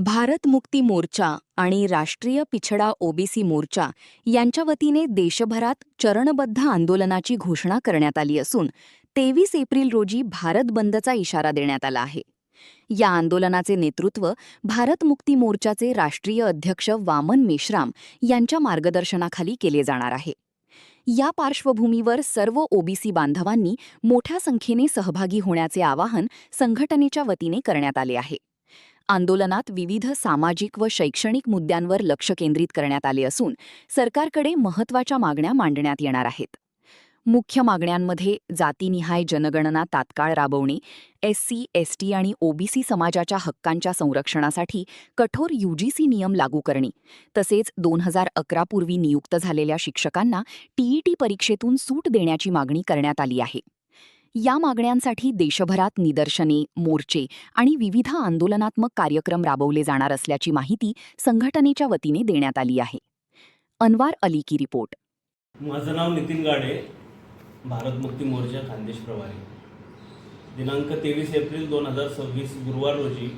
भारत मुक्ती मोर्चा आणि राष्ट्रीय पिछडा ओबीसी मोर्चा यांच्या वतीने देशभरात चरणबद्ध आंदोलनाची घोषणा करण्यात आली असून 23 एप्रिल रोजी भारत बंदचा इशारा देण्यात आला आहे. या आंदोलनाचे नेतृत्व भारत मुक्ती मोर्चाचे राष्ट्रीय अध्यक्ष वामन मेश्राम यांच्या मार्गदर्शनाखाली केले जाणार आहे. या पार्श्वभूमीवर सर्व ओबीसी बांधवांनी मोठ्या संख्येने सहभागी होण्याचे आवाहन संघटनेच्या वतीने करण्यात आले आहे. आंदोलनात विविध सामाजिक व शैक्षणिक मुद्द्यांवर लक्ष केंद्रित करण्यात आले असून सरकारकडे महत्त्वाच्या मागण्या मांडण्यात येणार आहेत. मुख्य मागण्यांमध्ये जातीनिहाय जनगणना तात्काळ राबवणे, एससी, एसटी आणि ओबीसी समाजाच्या हक्कांच्या संरक्षणासाठी कठोर यूजीसी नियम लागू करणे, तसेच 2011 पूर्वी नियुक्त झालेल्या शिक्षकांना टीईटी परीक्षेतून सूट देण्याची मागणी करण्यात आली आहे. या मागण्यांसाठी देशभरात निदर्शने, मोर्चे आणि विविध आंदोलनात्मक कार्यक्रम राबवले जाणार असल्याची माहिती संघटनेच्या वतीने देण्यात आली आहे. अनवार अली की रिपोर्ट. माझं नाव नितीन गाडे, भारत मुक्ती मोर्चा खानदेश प्रभारी. दिनांक 23 एप्रिल 2026 गुरुवार रोजी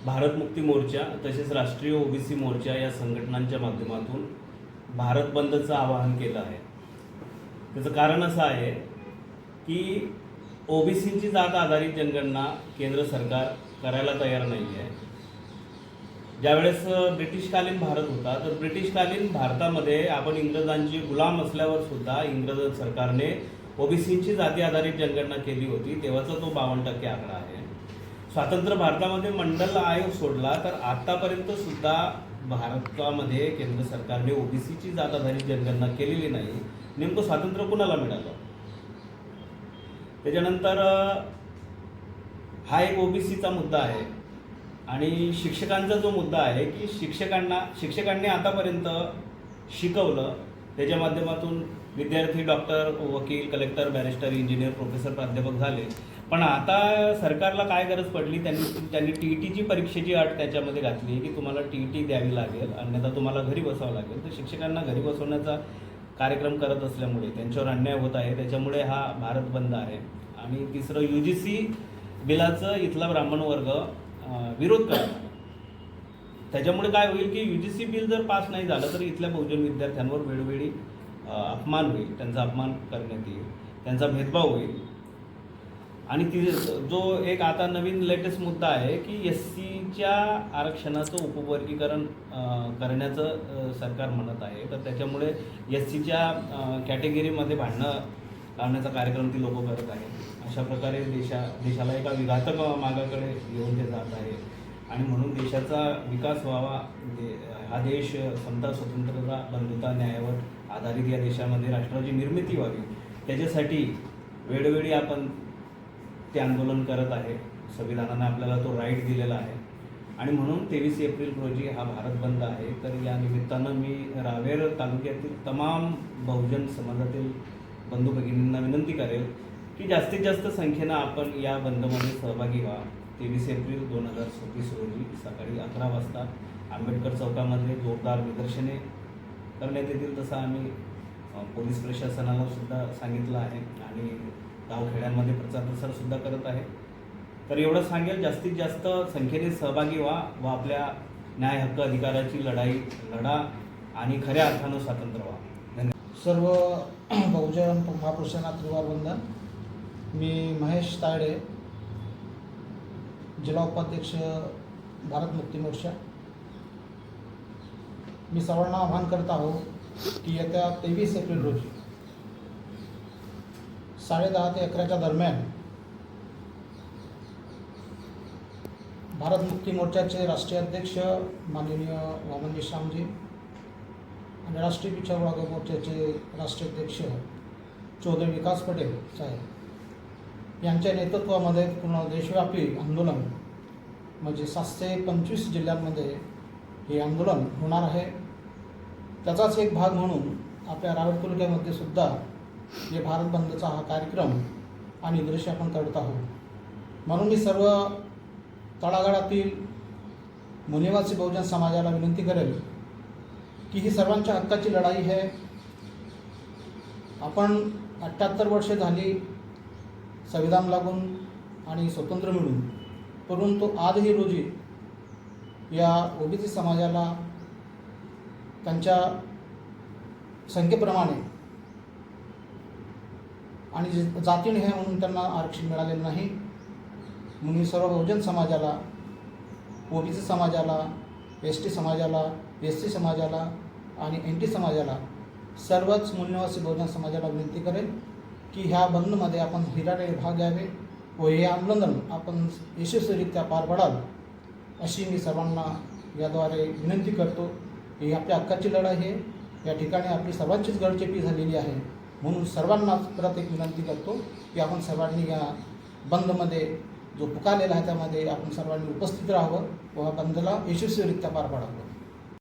भारत मुक्ती मोर्चा तसेच राष्ट्रीय ओबीसी मोर्चा या संघटनांच्या माध्यमातून भारत बंदचं आवाहन केलं आहे. त्याचं कारण असं आहे की ओबीसींची जात आधारित जनगणना केंद्र सरकार करायला तयार नाही आहे. ज्यावेळेस ब्रिटिशकालीन भारत होता तर ब्रिटिशकालीन भारतामध्ये आपण इंग्रजांची गुलाम असल्यावर सुद्धा इंग्रज सरकारने ओबीसींची जाती आधारित जनगणना केली होती. तेव्हाचा तो 52% आकडा आहे. स्वातंत्र्य भारतामध्ये मंडल आयोग सोडला तर आतापर्यंत सुद्धा भारतामध्ये केंद्र सरकारने ओबीसीची जात आधारित जनगणना केलेली नाही. नेमकं स्वातंत्र्य कुणाला मिळालं? त्याच्यानंतर हा एक ओबीसीचा मुद्दा आहे आणि शिक्षकांचा जो मुद्दा आहे की शिक्षकांनी आतापर्यंत शिकवलं, त्याच्या माध्यमातून विद्यार्थी डॉक्टर, वकील, कलेक्टर, बॅरिस्टर, इंजिनियर, प्रोफेसर, प्राध्यापक झाले. पण आता सरकारला काय गरज पडली, त्यांनी टीईटीची परीक्षेची अट त्याच्यामध्ये घातली की तुम्हाला टीईटी द्यावी लागेल, अन्यथा तुम्हाला घरी बसावं लागेल. तर शिक्षकांना घरी बसवण्याचा कार्यक्रम करत असल्यामुळे त्यांच्यावर अन्याय होत आहे. त्याच्यामुळे हा भारत बंद आहे. आणि तिसरं, यूजीसी बिलाचं इथला ब्राह्मण वर्ग विरोध करणार. त्याच्यामुळे काय होईल की यूजीसी बिल जर पास नाही झालं तर इथल्या बहुजन विद्यार्थ्यांवर वेळोवेळी अपमान होईल, त्यांचा अपमान करण्यात येईल, त्यांचा भेदभाव होईल. आणि जो एक आता नवीन लेटेस्ट मुद्दा आहे की एससीच्या आरक्षणाचं उपवर्गीकरण करण्याचं सरकार म्हणत आहे. तर त्याच्यामुळे एससीच्या कॅटेगरीमध्ये भांडणं लावण्याचा कार्यक्रम ती लोक करत आहेत. अशा प्रकारे देशाला एका विघातक मार्गाकडे घेऊन ते जात आहे. आणि म्हणून देशाचा विकास व्हावा, हा देश समता, स्वतंत्रता, बंधुता, न्यायावर आधारित या देशामध्ये राष्ट्राची निर्मिती व्हावी, त्याच्यासाठी वेळोवेळी आपण ते आंदोलन करत आहे. संविधानाने आपल्याला तो राईट दिलेला आहे. आणि म्हणून 23 एप्रिल रोजी हा भारत बंद आहे. तर या निमित्तानं मी रावेर तालुक्यातील तमाम बहुजन समाजातील बंधू भगिनींना विनंती करेल की जास्तीत जास्त संख्येनं आपण या बंदमध्ये सहभागी व्हा. 23 एप्रिल 2026 रोजी सकाळी 11 वाजता आंबेडकर चौकामध्ये जोरदार निदर्शने करण्यात येतील. तसं आम्ही पोलीस प्रशासनाला सुद्धा सांगितलं आहे आणि गावखेड्यांमध्ये प्रचार प्रसार सुद्धा करत आहे. तर एवढं सांगेल, जास्तीत जास्त संख्येने सहभागी व्हा व आपल्या न्याय हक्क अधिकाराची लढाई लढा आणि खऱ्या अर्थानं स्वातंत्र्य व्हा. धन्यवाद. सर्व बहुजन महापुरुषांना त्रिवार वंदन. मी महेश तायडे, जिल्हा उपाध्यक्ष भारत मुक्ती मोर्चा. मी सर्वांना आवाहन करत आहोत की येत्या 23 एप्रिल रोजी 10:30 ते 11च्या दरम्यान भारत मुक्ती मोर्चाचे राष्ट्रीय अध्यक्ष माननीय वामन मेश्रामजी आणि राष्ट्रीय पिछड़ा वर्ग मोर्चाचे राष्ट्रीय अध्यक्ष चौधरी विकास पटेल साहेब यांच्या नेतृत्वामध्ये पूर्ण देशव्यापी आंदोलन म्हणजे 725 जिल्ह्यांमध्ये हे आंदोलन होणार आहे. त्याचाच एक भाग म्हणून आपल्या रावेर तालुक्यामध्ये सुद्धा हे भारत बंदचा हा कार्यक्रम आणि दृश्य आपण करत आहोत. म्हणून मी सर्व तळागाळातील मुनिवासी बहुजन समाजाला विनंती करेल की ही सर्वांच्या हक्काची लढाई आहे. आपण 78 वर्षे झाली संविधान लागून आणि स्वतंत्र मिळून, परंतु आजही रोजी या ओबीसी समाजाला त्यांच्या संख्येप्रमाणे आणि जातीने हे म्हणून त्यांना आरक्षण मिळालेलं नाही, म्हणून सर्व बहुजन समाजाला, ओबीसी समाजाला, एस टी समाजाला, एस सी समाजाला आणि एन टी समाजाला, सर्वच मूल्यवासी बहुजन समाजाला विनंती करेल की ह्या बंदमध्ये आपण हिराने भाग घ्यावे व हे आंदोलन आपण यशस्वीरित्या पार पाडाल अशी मी सर्वांना याद्वारे विनंती करतो. ही आपल्या हक्काची लढाई आहे. या ठिकाणी आपली सर्वांचीच गळचेपी झालेली आहे, म्हणून सर्वांनाच परत एक विनंती करतो की आपण सर्वांनी या बंदमध्ये जो पुकारलेला आहे त्यामध्ये आपण सर्वांनी उपस्थित राहावं व बंदला यशस्वीरित्या पार पाडावं.